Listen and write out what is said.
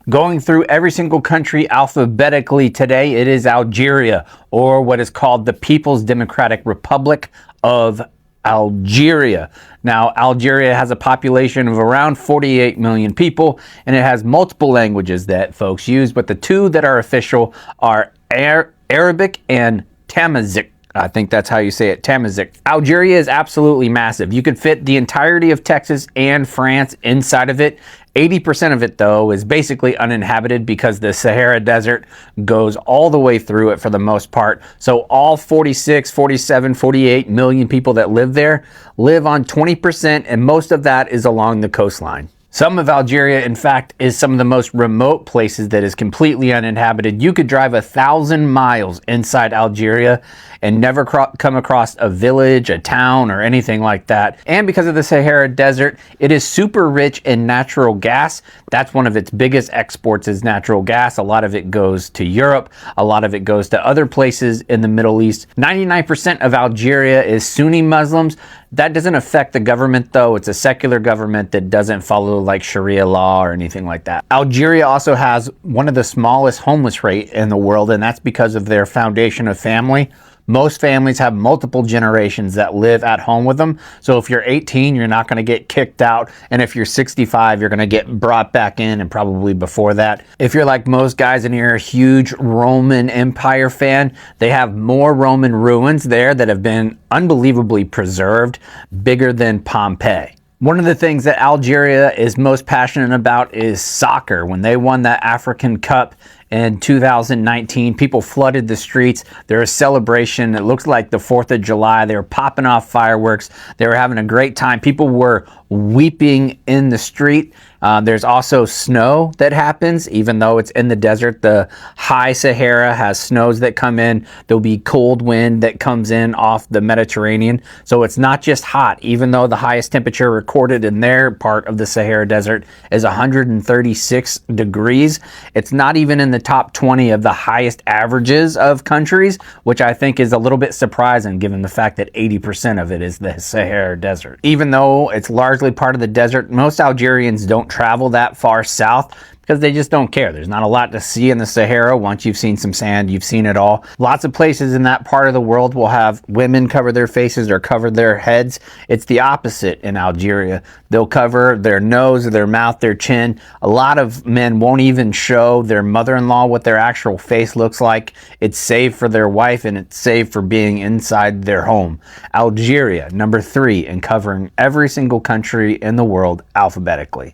Going through every single country alphabetically today, it is Algeria, or what is called the People's Democratic Republic of Algeria. Now, Algeria has a population of around 48 million people, and it has multiple languages that folks use, but the two that are official are Arabic and Tamazight. I think that's how you say it, Tamazight. Algeria is absolutely massive. You could fit the entirety of Texas and France inside of it. 80% of it, though, is basically uninhabited because the Sahara Desert goes all the way through it for the most part. So all 46, 47, 48 million people that live there live on 20%, and most of that is along the coastline. Some of Algeria, in fact, is some of the most remote places that is completely uninhabited. You could drive 1,000 miles inside Algeria and never come across a village, a town, or anything like that. And because of the Sahara Desert, it is super rich in natural gas. That's one of its biggest exports is natural gas. A lot of it goes to Europe. A lot of it goes to other places in the Middle East. 99% of Algeria is Sunni Muslims. That doesn't affect the government, though. It's a secular government that doesn't follow like Sharia law or anything like that. Algeria also has one of the smallest homeless rate in the world, and that's because of their foundation of family. Most families have multiple generations that live at home with them. So if you're 18, you're not going to get kicked out. And if you're 65, you're going to get brought back in, and probably before that. If you're like most guys and you're a huge Roman Empire fan, they have more Roman ruins there that have been unbelievably preserved, bigger than Pompeii. One of the things that Algeria is most passionate about is soccer. When they won that African Cup in 2019, people flooded the streets. There was celebration. It looks like the 4th of July. They were popping off fireworks. They were having a great time. People were weeping in the street. There's also snow that happens, even though it's in the desert. The high Sahara has snows that come in. There'll be cold wind that comes in off the Mediterranean. So it's not just hot, even though the highest temperature recorded in their part of the Sahara Desert is 136 degrees. It's not even in the top 20 of the highest averages of countries, which I think is a little bit surprising given the fact that 80% of it is the Sahara Desert. Even though it's largely part of the desert, most Algerians don't travel that far south because they just don't care. There's not a lot to see in the Sahara. Once you've seen some sand, you've seen it all. Lots of places in that part of the world will have women cover their faces or cover their heads. It's the opposite in Algeria. They'll cover their nose, their mouth, their chin. A lot of men won't even show their mother-in-law what their actual face looks like. It's saved for their wife, and it's saved for being inside their home. Algeria, number 3 in covering every single country in the world alphabetically.